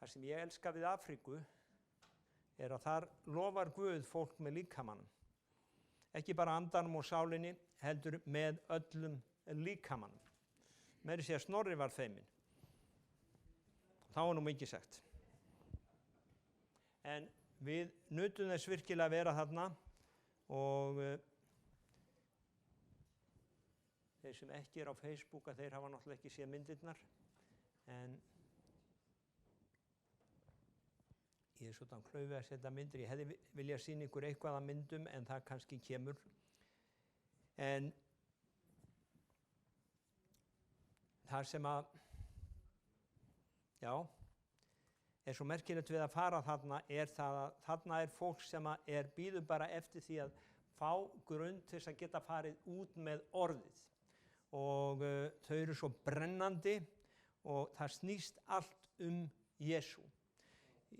Það sem ég elska við Afríku að þar lofar Guð fólk með líkamanum. Ekki bara andanum og sálinni, heldur með öllum líkamanum. Meira að segja Snorri var feiminn. Þá nú mikið sagt. En við nutum þess virkilega að vera þarna og þeir sem ekki á Facebook þeir hafa náttúrulega ekki séð myndirnar. En ég svona klaufi að setja myndir. Ég hefði viljað sýna ykkur eitthvað af myndum en það kannski kemur. En það sem svo merkilegt við að fara þarna það að þarna fólk sem býður bara eftir því að fá grunn til þess að geta farið út með orðið. Og þau eru svo brennandi og það snýst allt Jesú.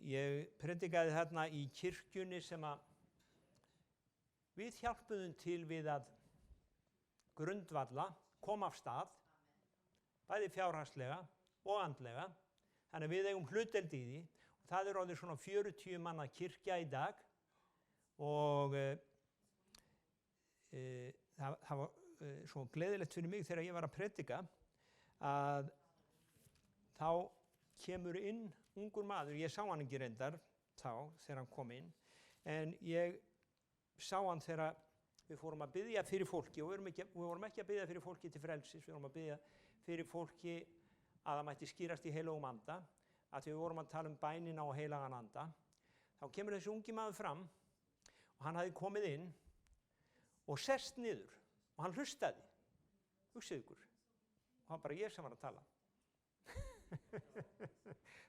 Ég predikaði þarna í kirkjunni sem við hjálpuðum til við að grundvalla, koma af stað, bæði fjárhagslega og andlega. Þannig við eigum hlutdeild í því og það orðið svona 40 manna kirkja í dag og það var svo gleðilegt fyrir mig þegar ég var að predika að þá kemur inn ungur maður. Ég sá hann ekki reyndar þegar hann kom inn, en ég sá hann þegar við fórum að biðja fyrir fólki og við vorum ekki að biðja fyrir fólki til frelsis, við vorum að biðja fyrir fólki að það mætti skýrast í heilögum anda, að því við vorum að tala bænina og heilagan anda. Þá kemur þessi ungi maður fram og hann hafði komið inn og sest niður og hann hlustaði. Hugsið ykkur. Og hann bara ég sem var að tala.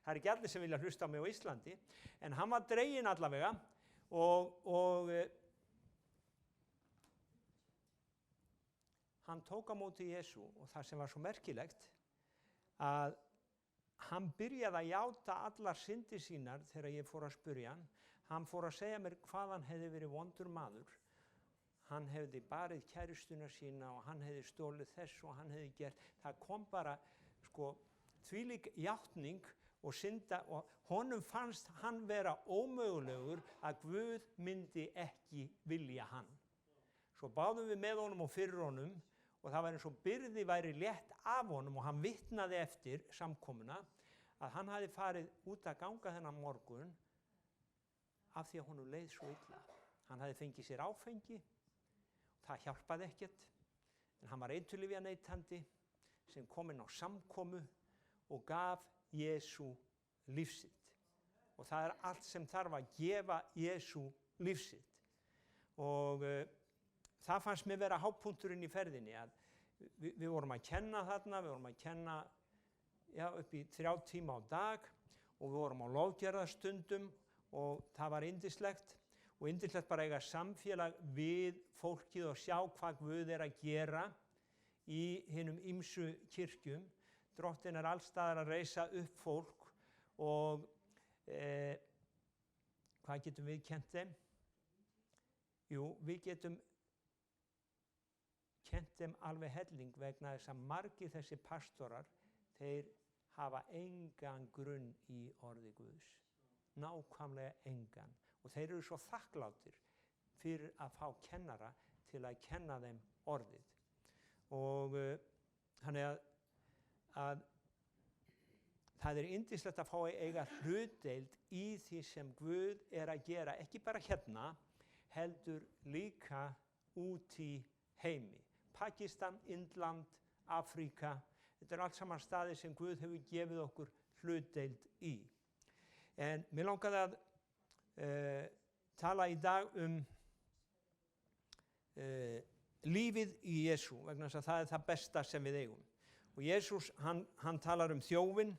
Það ekki allir sem vilja hlusta á mig á Íslandi, en hann var dreginn allavega og hann tók á móti Jesú og það sem var svo merkilegt að hann byrjaði að játa allar syndir sínar þegar ég fór að spyrja hann. Hann fór að segja mér hvað hann hefði verið vondur maður. Hann hefði barið kærustuna sína og hann hefði stólið þess og hann hefði gert. Það kom bara þvílík játning og synda og honum fannst hann vera ómögulegur að Guð myndi ekki vilja hann. Svo báðum við með honum og fyrir honum og það var eins og byrði væri létt af honum og hann vitnaði eftir samkomuna að hann hafði farið út að ganga þennan morgun af því að honum leið svo illa. Hann hafði fengið sér áfengi, það hjálpaði ekkert, en hann var eiturlyfjaneytandi sem kom inn á samkomu og gaf Jesú lífsitt. Og það allt sem þarf að gefa Jesú lífsitt. Og það fannst mér vera hápunkturinn í ferðinni að við vorum að kenna þarna, við vorum að kenna upp í 3 tíma á dag og við vorum á lofgerðarstundum og það var yndislegt og yndislegt bara að eiga samfélag við fólkið og sjá hvað Guð að gera í hinum ýmsu kirkjum. Drottinn allstaðar að reisa upp fólk og hvað getum við kennt þeim? Jú, við getum kennt þeim alveg helling vegna þess að margir þessi pastorar, þeir hafa engan grunn í orði Guðs. Nákvæmlega engan. Og þeir eru svo þakklátir fyrir að fá kennara til að kenna þeim orðið. Og þannig að það yndislegt að fá að eiga hlutdeild í því sem Guð að gera, ekki bara hérna, heldur líka út í heimi. Pakistan, Indland, Afríka, þetta allt saman staðir sem Guð hefur gefið okkur hlutdeild í. En mér langaði að tala í dag lífið í Jesú, vegna þess að það það besta sem við eigum. Og Jesús, hann talar þjófinn,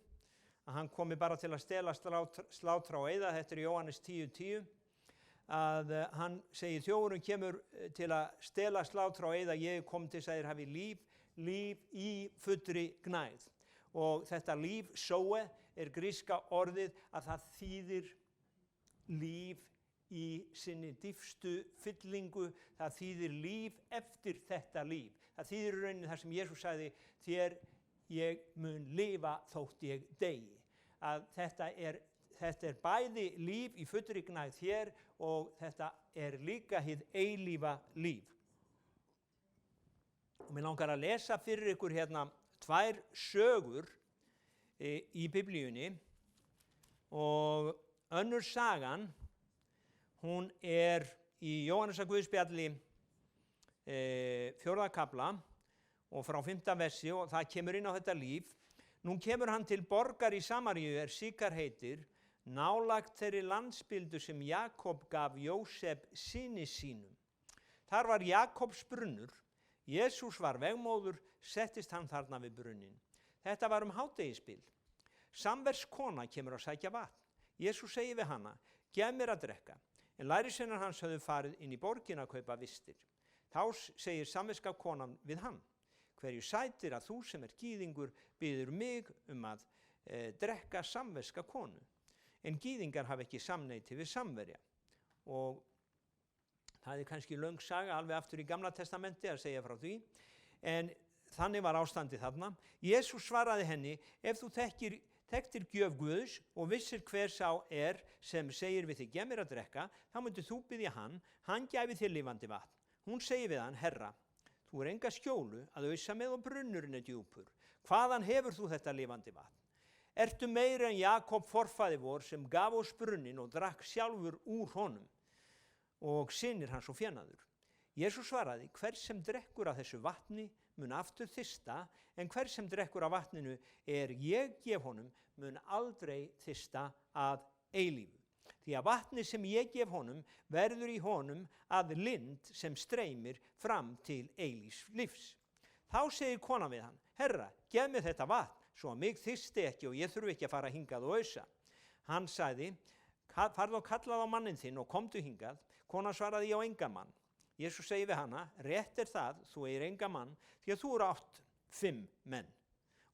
að hann komi bara til að stela, slátra og eyða, þetta Jóhannes 10:10, að hann segir þjófurinn kemur til að stela, slátra og eyða, ég kom til þess að þeir hafi líf í fullri gnægð. Og þetta líf, zoe, gríska orðið að það þýðir líf í sinni dýpstu fyllingu, það þýðir líf eftir þetta líf. Það þýðir í rauninni það sem Jesús sagði, þér ég mun lifa þótt ég deyi. að þetta er bæði líf í fullri gnægð hér og þetta er líka hið eilífa líf. Og mér langar að lesa fyrir ykkur hérna 2 sögur í Biblíunni og önnur sagan, hún er í Jóhannesar Guðspjalli 4. kafla og frá 5. versi og það kemur inn á þetta líf. Nú kemur hann til borgar í Samaríu Síkar heitir, nálægt þeirri landsbyldu sem Jakob gaf Jósef syni sínum. Þar var Jakobs brunnur. Jesús var vegmóður, settist hann þarna við brunnin. Þetta var hádegisbil. Samverskona kemur að sækja vatn. Jesús segir við hana, gef mér að drekka. En lærisveinar hans höfðu farið inn í borgina að kaupa vistir. Þá segir samverska konan við hann, hverju sætir að þú sem gýðingur biður mig að drekka samverska konu. En gýðingar hafa ekki samneyti við samverja. Og það kannski löng saga alveg aftur í Gamla testamenti að segja frá því. En þannig var ástandið þarna. Jesús svaraði henni, ef þú þekktir gjöf Guðs og vissir hver sá sem segir við þig, gef mér að drekka, þá myndir þú biðja hann gæfi þér lifandi vatn. Hún segir við hann, Herra, þú enga skjólu að ausa með og brunnurinn djúpur. Hvaðan hefur þú þetta lifandi vatn? Ertu meira en Jakob forfaði vor sem gaf oss brunnin og drakk sjálfur úr honum og synir hans og fjenaður? Jesús svaraði, hver sem drekkur af þessu vatni mun aftur þyrsta, en hver sem drekkur af vatninu ég gef honum mun aldrei þyrsta að eilífu. Því að vatni sem ég gef honum verður í honum að lind sem streymir fram til eilífs lífs. Þá segir konan við hann, Herra, gef mér þetta vatn, svo að mig þyrsti ekki og ég þurfi ekki að fara hingað og ausa. Hann sagði, farðu og kallaðu á manninn þinn og komdu hingað. Konan svaraði, ég á engan mann. Jesús segir við hana, rétt það, þú engan mann, því að þú átt 5 menn.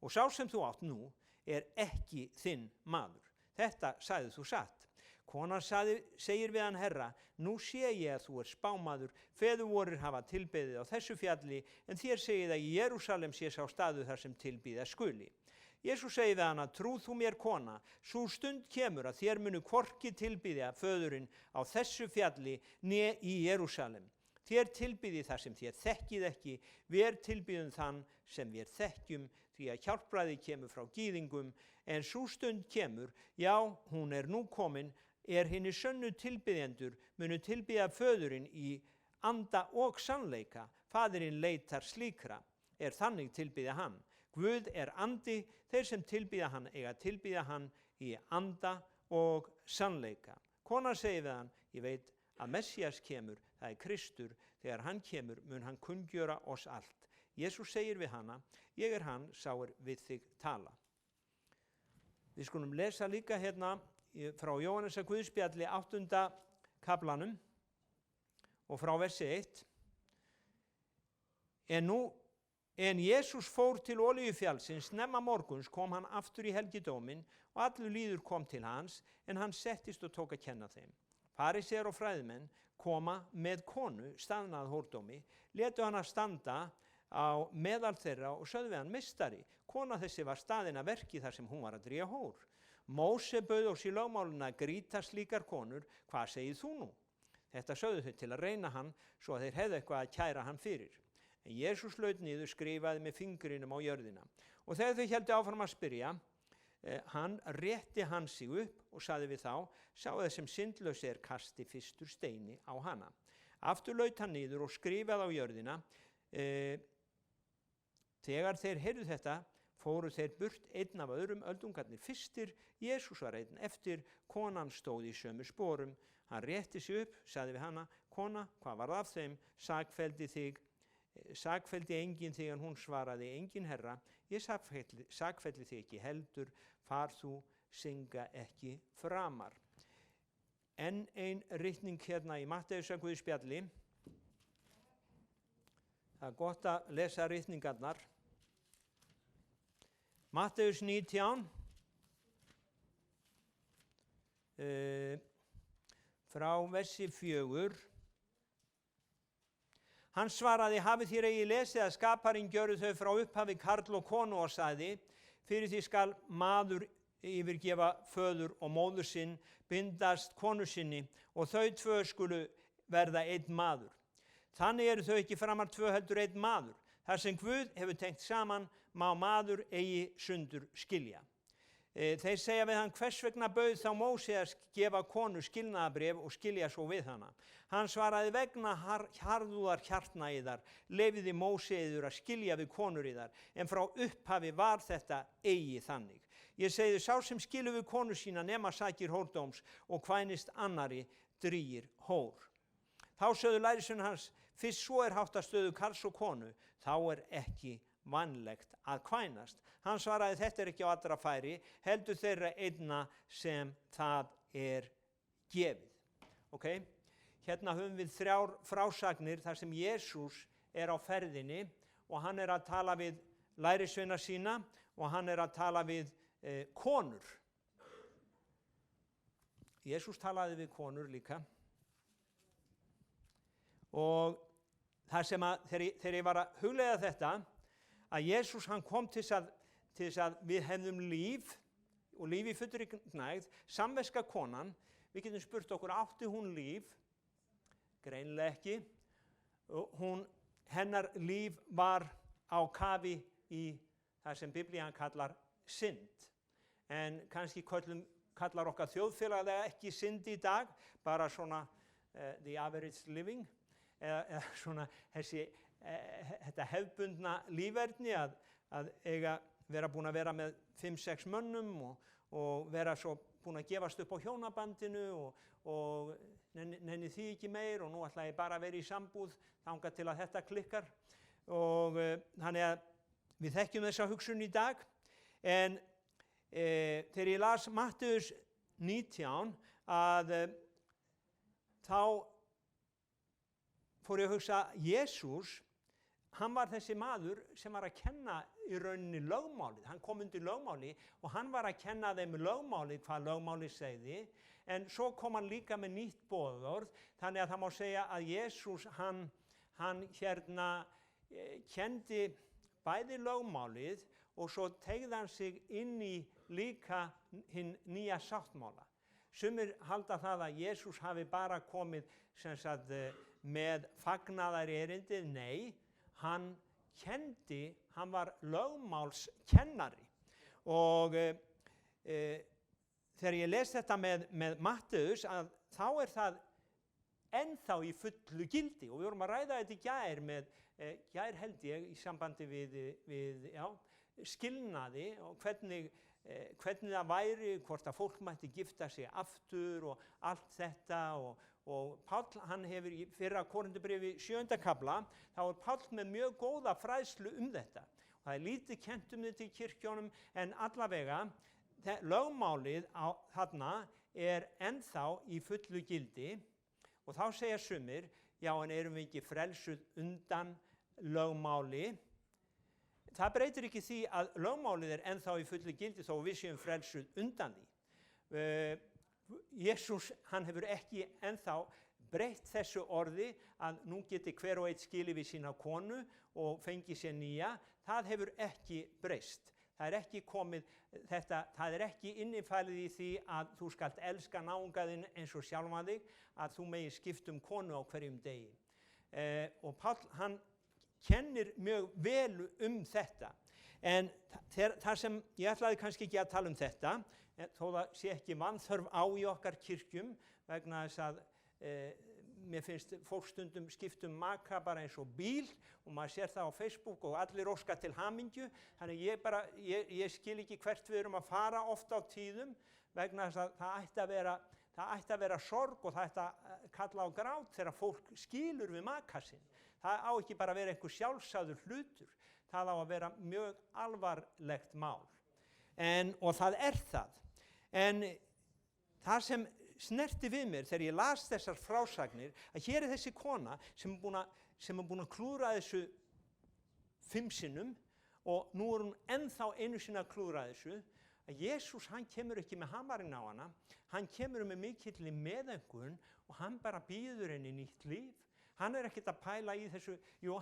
Og sá sem þú átt nú ekki þinn maður. Þetta sagði þú satt. Konan segir við hann, Herra, nú sé ég að þú spámaður, feður vorir hafa tilbeðið á þessu fjalli, en þér segið að í Jerúsalem sé sá staður þar sem tilbýða skuli. Jesús segir við hana, trúð þú mér kona, sú stund kemur að þér munu hvorki tilbýða föðurinn á þessu fjalli né í Jerúsalem. Þér tilbýði það sem þér þekkið ekki, vér tilbýðum þann sem vér þekkjum, því að hjálpræði kemur frá gýðingum, en sú stund kemur, já, hún nú komin, hinir sönnu tilbýðendur munu tilbýða föðurinn í anda og sannleika. Faðirinn leitar slíkra, þannig tilbýða hann. Guð andi, þeir sem tilbýða hann eiga tilbýða hann í anda og sannleika. Konan segir við hann, ég veit að Messías kemur, það Kristur, þegar hann kemur mun hann kunngjöra oss allt. Jesús segir við hana, ég hann, sá við þig tala. Við skulum lesa líka hérna frá Jóhannesar Guðspjalli 8. kaflanum og frá versi 1. En Jesús fór til Olíufjallsins, snemma morguns kom hann aftur í helgidóminn og allur líður kom til hans, en hann settist og tók að kenna þeim. Farisear og fræðimenn koma með konu staðna að hórdómi, létu hana standa á meðal þeirra og sögðu við hann, meistari, kona þessi var staðin að verki þar sem hún var að drífa hór. Móse bauð oss í lögmálinu að grýta slíkar konur, hvað segir þú nú? Þetta sögðu þau til að reyna hann, svo að þeir hefðu eitthvað að kæra hann fyrir. En Jesús laut niður, skrifaði með fingrinum á jörðina. Og þegar þau héldu áfram að spyrja, hann rétti hann sig upp og sagði við þá, sjáu það sem syndlaus kasti fyrstur steini á hana. Aftur laut hann niður og skrifaði á jörðina. Þegar þeir heyrðu þetta, fóru þeir burt einn af öðrum, öldungarnir fyrstir, Jesús var einn eftir, konan stóð í sömu sporum. Hann rétti sig upp, sagði við hana, kona, hvað var af þeim? Sakfelldi enginn þig, en hún svaraði, enginn herra, ég sakfelli þig ekki heldur, far þú synga ekki framar. Enn ein ritning hérna í Matteusar Guðspjalli. Það gott að lesa ritningarnar. Matteus 19, frá versi 4. Hann svaraði, hafið þér eigi lesið að skaparinn gjörðu þau frá upphafi karl og konu og sagði, fyrir því skal maður yfirgefa föður og móður sinn, bindast konu sinni og þau tvö skulu verða einn maður. Þannig eru þau ekki framar tvö heldur einn maður. Þar sem Guð hefur tengt saman, má maður eigi sundur skilja. Þeir segja við hann, hvers vegna bauð þá Móse að gefa konu skilnaðarbréf og skilja svo við hana. Hann svaraði, vegna harðúðar hjartna yðar, leyfði Móse yður að skilja við konur yðar, en frá upphafi var þetta eigi þannig. Ég segi sá sem skilur við konu sína nema sakir hórdóms og kvænist annari drýgir hór. Þá sögðu lærisveinar hans, fyrst svo háttað stöðu karls og konu, þá ekki vænlegt að kvænast. Hann svaraði, þetta ekki á allra færi, heldur þeirra einna sem það gefið. Okay? Hérna höfum við 3 frásagnir þar sem Jesús á ferðinni og hann að tala við lærisveina sína og hann að tala við konur. Jesús talaði við konur líka. Og það sem þegar ég var að hugleiða þetta, að Jesús hann kom til þess að við hefðum líf og líf í fullri gnægð, samveska konan, við getum spurt okkur, átti hún líf? Greinilega ekki. Hennar líf var á kafi í það sem Biblían kallar synd. En kannski kallar okkar þjóðfélag ekki synd í dag, bara svona the average living, eða svona þetta hefðbundna líferni að vera búin að vera með 5-6 mönnum og vera svo búin að gefast upp á hjónabandinu og nenni því ekki meir og nú ætla ég bara að vera í sambúð þangað til að þetta klikkar. Og þannig að við þekkjum þessa hugsun í dag. En þegar ég las Mattheus 19 þá fór ég að hugsa, Jesús, hann var þessi maður sem var að kenna í rauninni lögmálið. Hann kom undir lögmáli og hann var að kenna þeim lögmálið, hvað lögmálið segði. En svo kom hann líka með nýtt boðorð, þannig að það má segja að Jesús, hann kendi bæði lögmálið og svo teygði hann sig inn í líka hinn nýja sáttmála. Sumir halda það að Jesús hafi bara komið með fagnaðar erindið. Nei, hann var lögmálskennari. Og þegar ég les þetta með Matteus, þá það ennþá í fullu gildi. Og við vorum að ræða þetta í gær held ég, í sambandi við skilnaði og hvernig það væri, hvort að fólk mætti gifta sig aftur og allt þetta og Páll, hann hefur í fyrra Korinthubréfi 7. kafla, þá Páll með mjög góða fræðslu þetta. Og það lítið kennt þetta í kirkjónum, en allavega, lögmálið þarna ennþá í fullu gildi. Og þá segja sumir, já, en erum við ekki frelsuð undan lögmáli? Það breytir ekki því að lögmálið ennþá í fullu gildi þó við séum frelsuð undan því. Jesús, hann hefur ekki ennþá breytt þessu orði að nú geti hver og einn skilið við sína konu og fengið sér nýja. Það hefur ekki breyst. Það ekki komið þetta, það ekki innifælið í því að þú skalt elska náungaðinn eins og sjálfan þig, að þú megi skipta konu á hverjum degi. Og Páll, hann kennir mjög vel þetta. En það sem ég ætlaði kannski ekki að tala þetta, þó það sé ekki vanþörf á í okkar kirkjum, vegna þess að mér finnst fólk stundum skipta maka bara eins og bíl og maður sér það á Facebook og allir óska til hamingju. Þannig ég skil ekki hvert við erum að fara oft á tíðum, vegna þess að það ætti að vera sorg og það ætti að kalla á grát þegar fólk skilur við maka sinn. Það á ekki bara að vera einhver sjálfsagður hlutur. Það á að vera mjög alvarlegt mál. Og það það. En það sem snerti við mér þegar ég las þessar frásagnir, að hér þessi kona sem búin að klúðra þessu 5 sinnum og nú hún ennþá einu sinni að klúðra þessu, að Jesús, hann kemur ekki með hamarinn á hana, hann kemur með mikilli meðaumkun og hann bara býður henni nýtt líf. Hann ekkert að pæla í þessu, jú,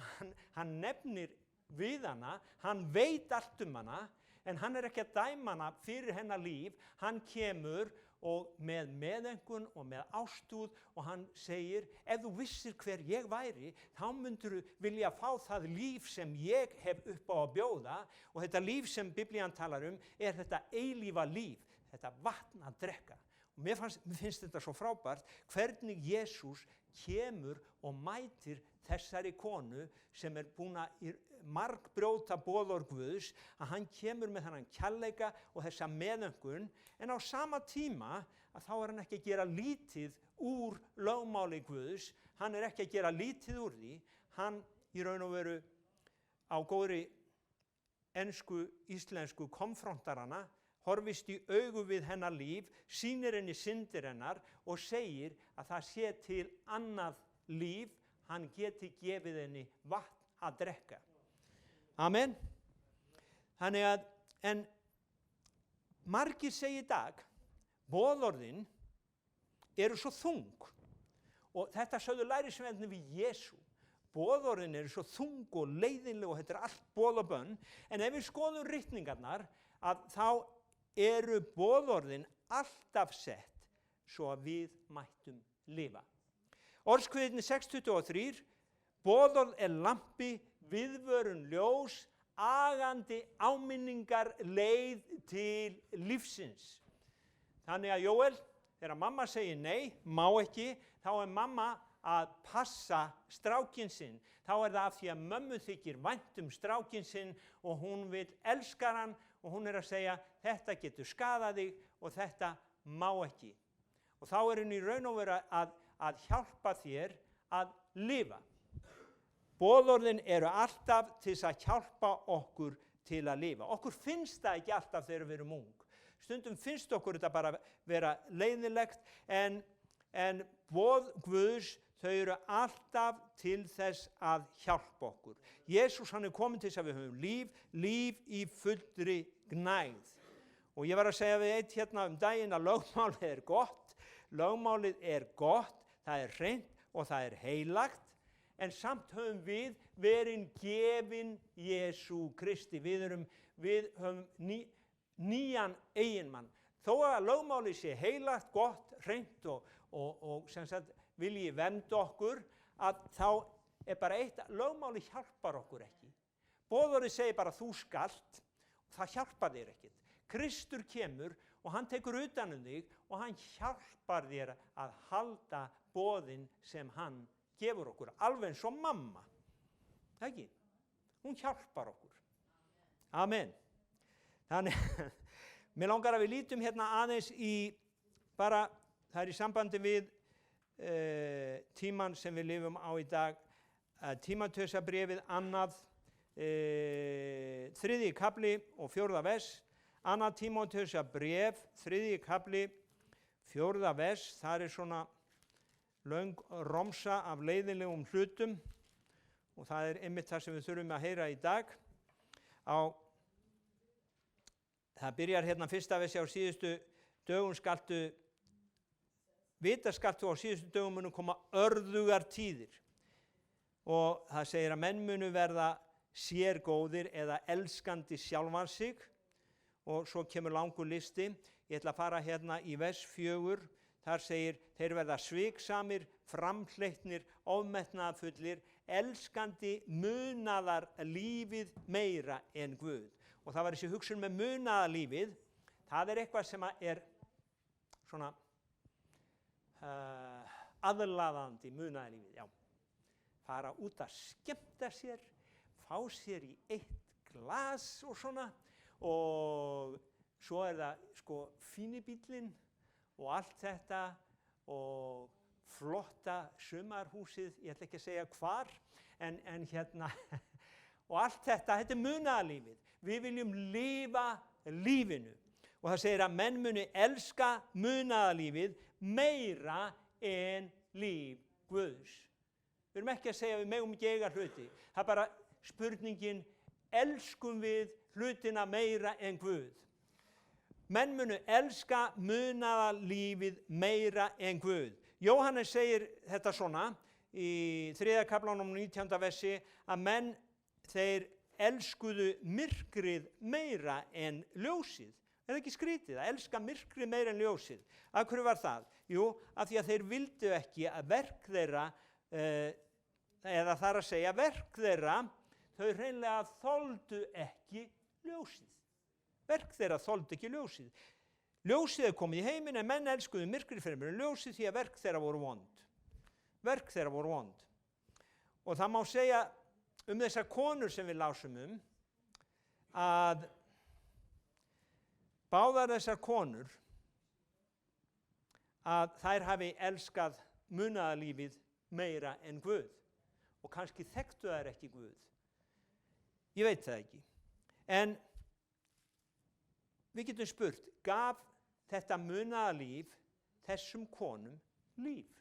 hann nefnir við hana, hann veit allt hana, en hann ekki að dæma hana fyrir hennar líf. Hann kemur og með meðöngun og með ástúð og hann segir, ef þú vissir hver ég væri, þá myndir þú vilja fá það líf sem ég hef upp á að bjóða, og þetta líf sem Biblían talar þetta eilífa líf, þetta vatn að drekka. Og mér finnst þetta svo frábært, hvernig Jesús kemur og mætir þessari konu sem búin að margbrjóta boðorð Guðs, að hann kemur með þennan kærleika og þessa meðöngun, en á sama tíma að þá hann ekki að gera lítið úr lögmáli Guðs, hann ekki að gera lítið úr því, hann í raun og veru á góðri ensku, íslensku konfrontar hana, horfist í augu við hennar líf, sýnir henni syndir hennar og segir að það sé til annað líf, hann geti gefið henni vatn að drekka. Amen. Þannig að, en margir segja í dag, boðorðin eru svo þung, og þetta sögðu lærisveinarnir við Jesú. Boðorðin eru svo þung og leiðinleg og þetta allt boð og bönn, en ef við skoðum ritningarnar, að þá eru boðorðin alltaf sett svo að við mættum lifa. Orðskviðin 6:23, boðorð lampi, viðvörun ljós, agandi áminningar leið til lífsins. Þannig að Jóel, þegar mamma segir nei, má ekki, þá mamma að passa strákinn sinn. Þá það af því að mömmu þykir vænt strákinn sinn og hún vil elska hann og hún að segja, þetta getur skaðað þig og þetta má ekki. Og þá hún í raun og veru að hjálpa þér að lifa. Boðorðin eru alltaf til að hjálpa okkur til að lifa. Okkur finnst það ekki alltaf þegar við erum ung. Stundum finnst okkur þetta bara vera leiðinlegt, en boð Guðs, þau eru alltaf til þess að hjálpa okkur. Jesús hann komin til þess að við höfum líf í fullri gnægð. Og ég var að segja við eitt hérna daginn að lögmálið er gott, það er hreint og það er heilagt, en samt höfum við verið gefin Jesú Kristi. Við höfum nýjan eiginmann. Þó að lögmálið sé heilagt, gott, hreint og sem sagt vilji vernda okkur, að þá bara eitt, lögmálið hjálpar okkur ekki. Boðorðið segir bara þú skalt, og það hjálpar þér ekkert. Kristur kemur og hann tekur utan þig og hann hjálpar þér að halda boðin sem hann gefur okkur, alveg eins og mamma. Ekki? Hún hjálpar okkur. Amen. Þannig, mér langar að við lítum hérna aðeins í, bara, það í sambandi við tíman sem við lifum á í dag, Tímóteusarbréfið 3. kapli og 4. vers, 2. Tímóteusarbréf, 3. kapli, 4. vers, það svona löng romsa af leiðinlegum hlutum og það einmitt það sem við þurfum að heyra í dag. Það byrjar hérna fyrsta versi á síðustu dögum skaltu á síðustu dögum munu koma örðugar tíðir. Og það segir að menn munu verða sérgóðir eða elskandi sjálfan sig, og svo kemur langur listi. Ég ætla að fara hérna í vers 4, þar segir, þeir verða sviksamir, framhleytnir, ofmetnaðarfullir, elskandi munaðar lífið meira en Guð. Og það var þessi hugsun með munaðarlífið, það eitthvað sem svona aðlaðandi munaðarlífið, já. Fara út að skemmta sér, fá sér í eitt glas og svona, og svo það fínibíllinn og allt þetta og flotta sumarhúsið, ég ætla ekki að segja hvar, en hérna, og allt þetta munaðarlífið. Við viljum lifa lífinu. Og það segir að menn muni elska munaðarlífið meira en líf Guðs. Við erum ekki að segja að við megum ekki eiga hluti. Það bara spurningin, elskum við hlutina meira en Guð? Menn munu elska munaðarlífið meira en Guð. Jóhannes segir þetta svona í 3. kaplanum 19. versi, að menn þeir elskuðu myrkrið meira en ljósið. Er það ekki skrítið að elska myrkrið meira en ljósið? Af hverju var það? Jú, af því að þeir vildu ekki að verk þeirra, eða þar að segja verk þeirra, þau hreinlega þoldu ekki ljósið. Verk þeirra þoldu ekki ljósið. Ljósið komið í heiminn en menn elskuðu myrkrið fremur en ljósið því að verk þeirra voru vond. Verk þeirra voru vond. Og það má segja þessar konur sem við lásum að báðar þessar konur að þær hafi elskað munaðarlífið meira en Guð og kannski þekktu þær ekki Guð. Ég veit það ekki. En við getum spurt, gaf þetta munaðarlíf þessum konum líf?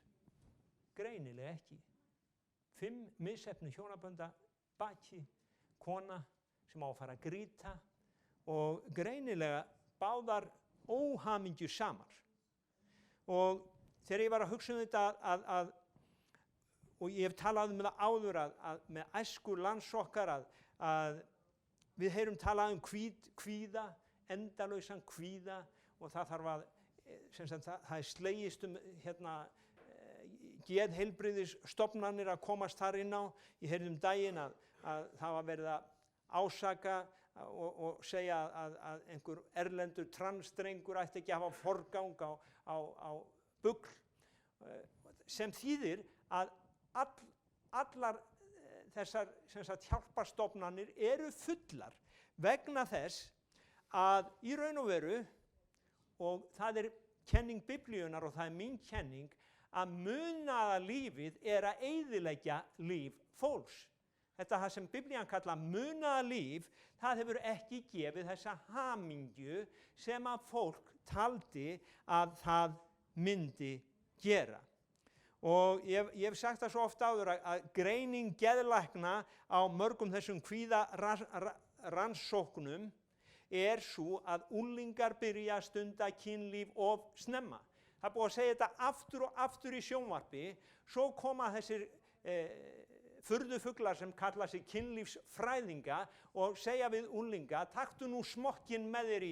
Greinilega ekki. 5 misheppnuð hjónabanda baki, kona sem á að fara að grýta og greinilega báðar óhamingjusamar. Og þegar ég var að hugsa þetta og ég hef talað það áður að með æsku lands okkar að við heyrum talað kvíða, endalausan kvíða og það þarf að, það er slegist geðheilbrigðisstofnanir að komast þar inn á. Ég heyrði daginn að það var verið að ásaka og segja að einhver erlendur transdrengur ætti ekki að hafa forgang á bugl, sem þýðir að allar þessar hjálparstofnanir eru fullar vegna þess að í raun og veru, og það er kenning Biblíunnar og það er mín kenning, að munaðarlífið er að eyðileggja líf fólks. Þetta það sem Biblían kallar munaðarlíf, það hefur ekki gefið þessa hamingju sem að fólk taldi að það myndi gera. Og ég hef sagt það svo oft áður að greining geðlækna á mörgum þessum kvíðarannsóknum er svo að unglingar byrja að stunda kynlíf of snemma. Það er búið að segja þetta aftur og aftur í sjónvarpi, svo koma þessir furðufuglar sem kalla sig kynlífsfræðinga og segja við unglinga, taktu nú smokkinn með þér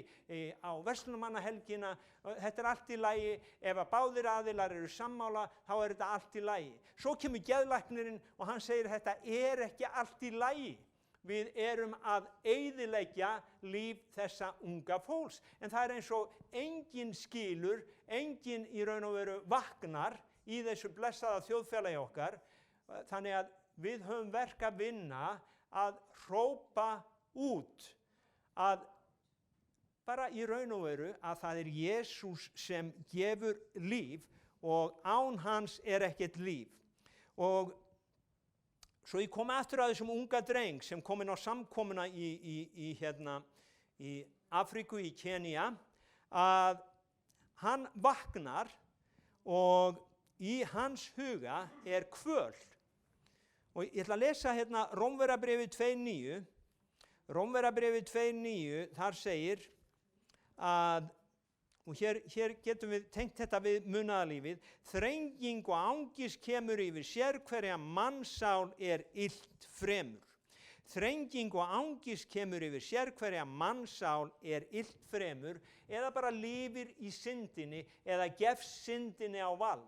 á verslunarmannahelgina, þetta er allt í lagi, ef að báðir aðilar eru sammála, þá er þetta allt í lagi. Svo kemur geðlæknirinn og hann segir, þetta er ekki allt í lagi. Við erum að eyðileggja líf þessa unga fólks. En það er eins og enginn skilur, enginn í raun og veru vaknar í þessu blessaða þjóðfélagi okkar. Þannig að við höfum verk að vinna að hrópa út að bara í raun og veru að það er Jesús sem gefur líf og án hans er ekkert líf. Og svo ég kom aftur að þessum unga dreng sem kom inn á samkomuna í Afríku, í Kenía, að hann vaknar og í hans huga er kvöl. Og ég ætla að lesa Rómverjabréfið 2:9. Rómverjabréfið 2:9, þar segir að, og hér getum við tengt þetta við munaðarlífið, þrenging og angist kemur yfir sérhverja mannsál er illt fremur. Þrenging og angist kemur yfir sérhverja mannsál er illt fremur, eða bara lifir í syndinni eða gefst syndinni á vald.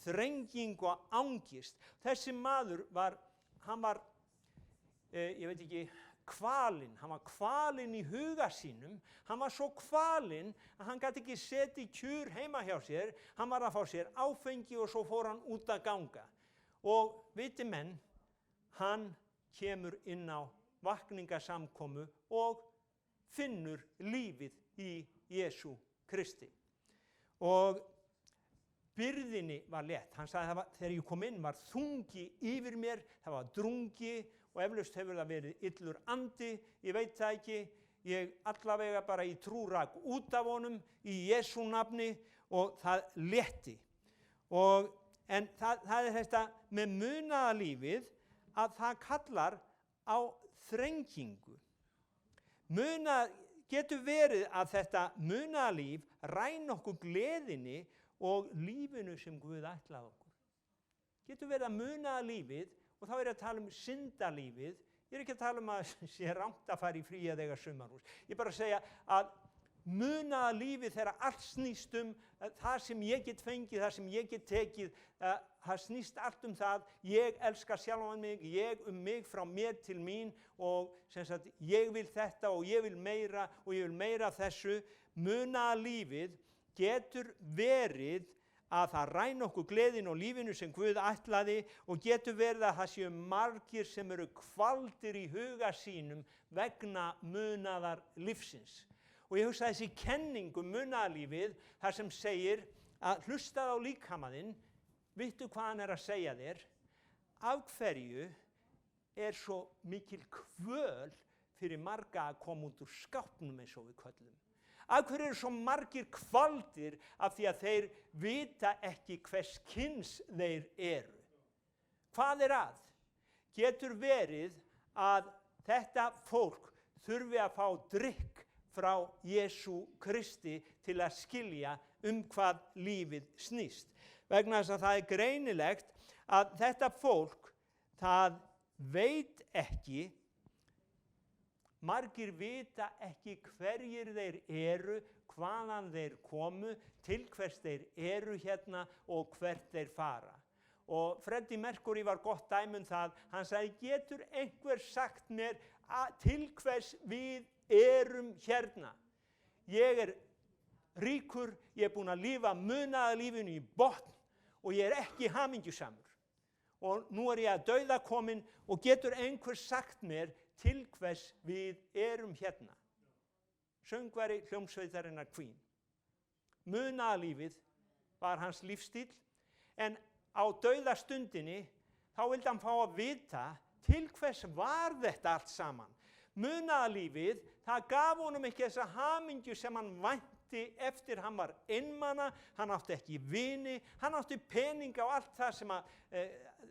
Þrenging og angist. Þessi maður var, ég veit ekki, kvalinn, hann var kvalinn í huga sínum, hann var svo kvalinn að hann gat ekki setið kjur heima hjá sér, hann var að fá sér áfengi og svo fór hann út að ganga. Og viti menn, hann kemur inn á vakningasamkomu og finnur lífið í Jesú Kristi. Og byrðinni var létt, hann sagði að þegar ég kom inn var þungi yfir mér, það var drungi, og eflaust hefur það verið illur andi, ég veit það ekki, ég allavega bara í trú rak út af honum í Jesú nafni og það létti. En það er þetta með munaðarlífið að það kallar á þrengingu. Getur verið að þetta munaðarlíf ræni okkur gleðinni og lífinu sem Guð ætlaði okkur. Getur verið að munaðarlífið, og þá er ég að tala syndalífið, Ég ekki að tala að sé rangt að fara í frí að eiga sumarhús. Ég bara að segja að muna lífið þegar allt snýst það sem ég get fengið, það sem ég get tekið, það snýst allt það, ég elska sjálfan mig, ég mig frá mér til mín og sem sagt, ég vil þetta og ég vil meira af þessu. Muna lífið getur verið að það ræna okkur gleðin og lífinu sem Guð ætlaði og getur verið að það séu margir sem eru kvaldir í huga sínum vegna munaðar lífsins. Og ég hugsa þessi kenning munaðarlífið, þar sem segir að hlustaðu á líkama þinn, vittu hvað hann að segja þér, af hverju svo mikil kvöl fyrir marga að koma út úr skápnum eins og við köllum. Af hverju svo margir kvaldir af því að þeir vita ekki hvers kyns þeir eru. Hvað að? Getur verið að þetta fólk þurfi að fá drykk frá Jesú Kristi til að skilja hvað lífið snýst. Vegna þess að það greinilegt að þetta fólk, það veit ekki, margir vita ekki hverjir þeir eru, hvaðan þeir komu, til hvers þeir eru hérna og hvert þeir fara. Og Freddie Mercury var gott dæmi það, hann sagði, getur einhver sagt mér til hvers við erum hérna. Ég ríkur, ég búinn að lifa munaðarlífinu í botn og ég ekki hamingjusamur. Og nú ég að dauða komin og getur einhver sagt mér til hvers við erum hérna. Söngvari hljómsveitarinnar Queen. Munaðarlífið var hans lífstíll, en á dauðastundinni þá vildi hann fá að vita til hvers var þetta allt saman. Munaðarlífið, það gaf honum ekki þessa hamingju sem hann vænti eftir. Hann var einmana, hann átti ekki vini, hann átti peninga og allt það sem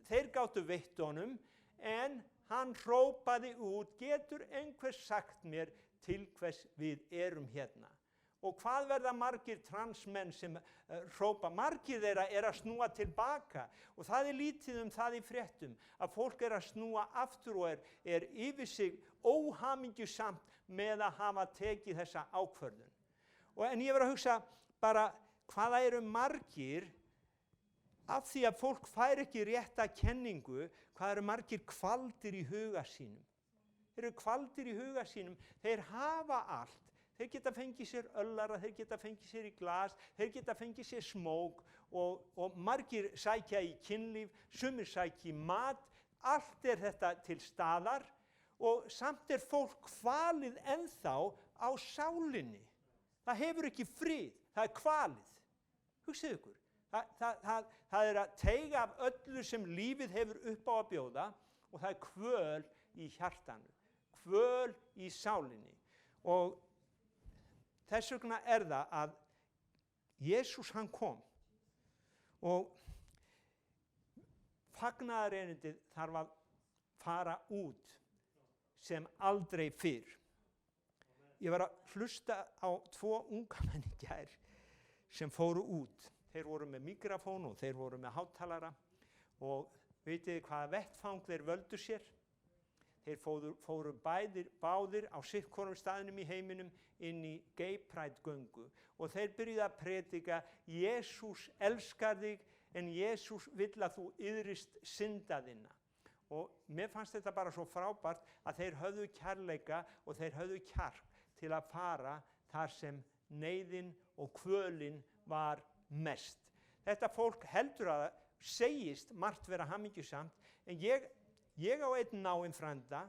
þeir gátu veitt honum, en hann hrópaði út, getur einhver sagt mér til hvers við erum hérna. Og hvað verða margir transmenn sem hrópa? Margir þeirra að snúa tilbaka og það lítið það í fréttum að fólk að snúa aftur og yfir sig óhamingjusamt með að hafa tekið þessa ákvörðun. En ég var að hugsa bara hvaða eru margir af því að fólk fær ekki rétta kenningu, hvað eru margir kvaldir í huga sínum. Þeir eru kvaldir í huga sínum, þeir hafa allt. Þeir geta fengið sér öllara, þeir geta fengið sér í glas, þeir geta fengið sér smók og margir sækja í kynlíf, sumir sækja í mat, allt þetta til staðar og samt fólk kvalið ennþá á sálinni. Það hefur ekki frið, það kvalið. Hugsið ykkur, það að teiga af öllu sem lífið hefur upp á að bjóða og það kvöl í hjartanu, kvöl í sálinni. Og þess vegna það að Jesús hann kom og fagnaðarerindið þarf að fara út sem aldrei fyrr. Ég var að hlusta á 2 unga menn í gær sem fóru út. Þeir voru með mikrofón og þeir voru með hátalara og vitið hvaða vettfang þeir völdu sér? Þeir fóru báðir á sitthvorum staðnum í heiminum inn í Gay Pride göngu og þeir byrjuðu að predika Jesús elskar þig en Jesús vill að þú iðrist synda þinna. Og mér fannst þetta bara svo frábært að þeir höfðu kærleika og þeir höfðu kjark til að fara þar sem neyðin og kvölin var mest. Þetta fólk heldur að segist margt vera hamingjusamt, en ég á einn náinn frænda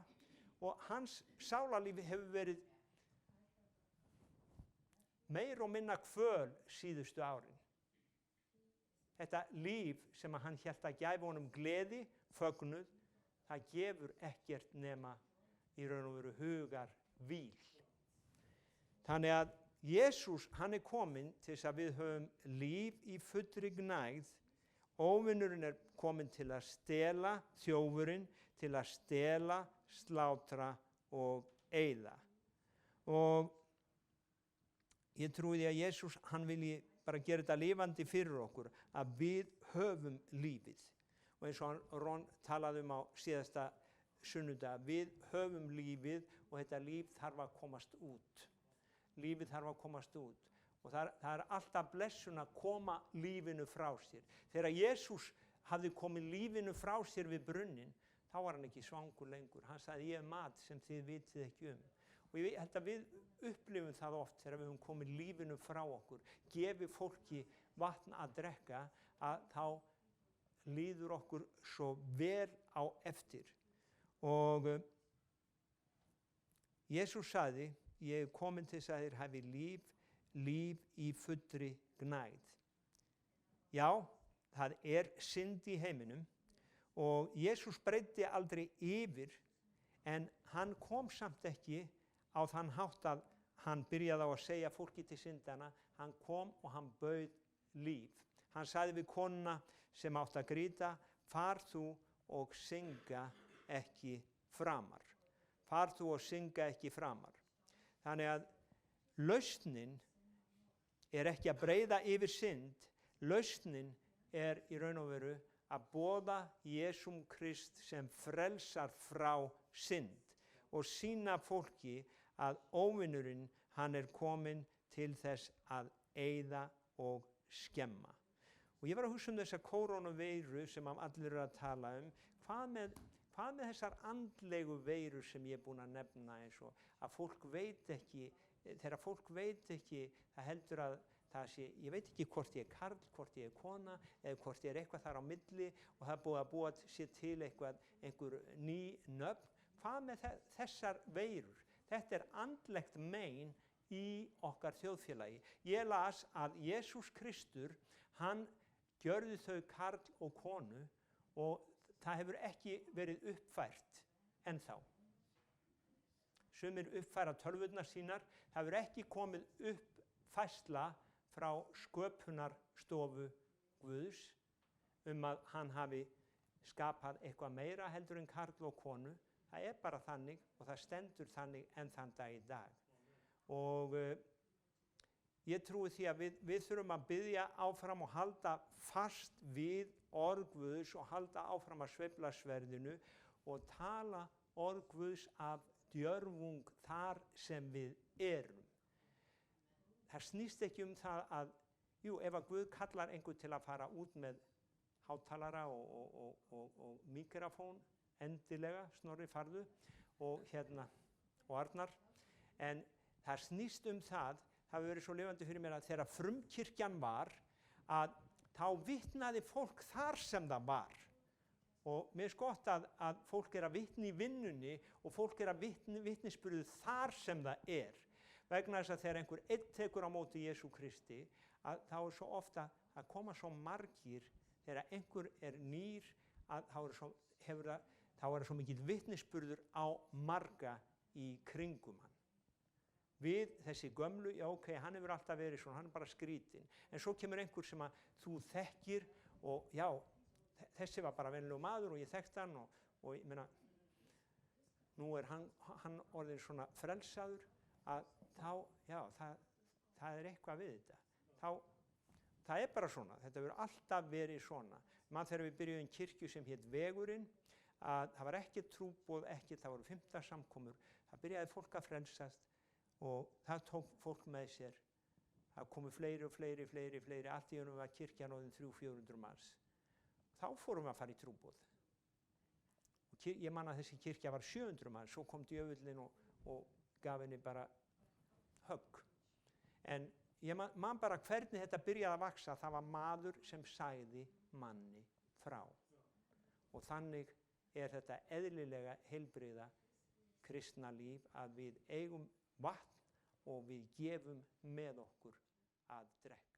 og hans sálarlífi hefur verið meir og minna kvöl síðustu árin. Þetta líf sem hann hélt að gæfa honum gleði, fögnuð, það gefur ekkert nema í raun og veru hugar víl. Þannig að Jesús, hann kominn til þess að við höfum líf í fullri gnægð. Óvinurinn kominn til að stela, þjófurinn til að stela, slátra og eyða. Og ég trúi því að Jesús, hann vilji bara gera þetta lifandi fyrir okkur, að við höfum lífið. Og eins og Ron talaði á síðasta sunnudag, við höfum lífið og þetta líf þarf að komast út. Lífið þarf að komast út. Og það alltaf blessun að koma lífinu frá sér. Þegar Jesús hafði komið lífinu frá sér við brunnin, þá var hann ekki svangur lengur. Hann sagði, ég mat sem þið vitið ekki um. Og ég held að við upplifum það oft þegar við höfum komið lífinu frá okkur, gefið fólki vatn að drekka, að þá líður okkur svo vel á eftir. Og Jesús sagði, ég er komin til þess að þér hafi líf í fullri gnægð. Já, það er synd í heiminum og Jesús breiddi aldrei yfir, en hann kom samt ekki á þann hátt að hann byrjaði á að segja fólki til syndana. Hann kom og hann bauð líf. Hann sagði við konuna sem átti að grýta, far þú og synga ekki framar. Far þú og synga ekki framar. Þannig að lausnin er ekki að breiða yfir synd. Lausnin er í raun og veru að boða Jesúm Krist sem frelsar frá synd og sýna fólki að óvinurinn, hann er kominn til þess að eyða og skemma. Og ég var að hugsa um þessa koronaveiru sem allir eru að tala um. Hvað með þessar andlegu veirur sem ég er búin að nefna, eins og að fólk veit ekki, þegar fólk veit ekki, það heldur að það sé, ég veit ekki hvort ég er karl, hvort ég er kona, eða hvort ég er eitthvað þar á milli og það er búið að búa sér til einhver ný nöfn. Hvað með þessar veirur? Þetta er andlegt mein í okkar þjóðfélagi. Ég las að Jesús Kristur, hann gjörði þau karl og konu og það hefur ekki verið uppfært ennþá. Sumir uppfæra tölvurnar sínar, það hefur ekki komið uppfærsla frá sköpunarstofu Guðs að hann hafi skapað eitthvað meira heldur en karl og konu. Það er bara þannig og það stendur þannig enn þann dag í dag. Og ég trúi því að við þurfum að biðja áfram og halda fast við orð Guðs og halda áfram að sveifla sverðinu og tala orð Guðs af djörfung þar sem við erum. Það snýst ekki um það að, ef að Guð kallar einhver til að fara út með hátalara og mikrofón, endilega, Snorri farðu og Arnar, en það snýst um það hefur verið svo lifandi fyrir mér að þegar frumkirkjan var, að þá vitnaði fólk þar sem það var. Og mér finnst gott að fólk er að vitna í vinnunni og fólk er að vitnisburðu þar sem það er. Vegna þess að þegar einhver einn tekur á móti Jesú Kristi, að þá er svo ofta að koma svo margir, þegar einhver er nýr, að þá er svo mikill vitnisburður á marga í kringum hann. Við þessi gömlu, já ok, hann hefur alltaf verið svona, hann er bara skrítinn. En svo kemur einhver sem að þú þekkir og já, þessi var bara venjulegur maður og ég þekkti hann og ég meina, nú er hann orðinn svona frelsaður að þá, já, það er eitthvað við þetta. Það er bara svona, þetta hefur alltaf verið svona. Man þegar við byrjuðum kirkju sem hét Vegurinn, að það var ekki trúboð, það voru 5 samkomur, það byrjaði fólk að frelsast og það tók fólk með sér. Það komu fleiri og fleiri, allt í einu var kirkjan orðin 300-400 manns. Þá fórum við að fara í trúboð. Ég man að þessi kirkja var 700 manns, svo kom djöfullinn og gaf henni bara högg. En ég man bara hvernig þetta byrjaði að vaxa, það var maður sem sagði manni frá. Og þannig er þetta eðlilega heilbrigða kristna líf að við eigum vatn og við gefum með okkur að drekka.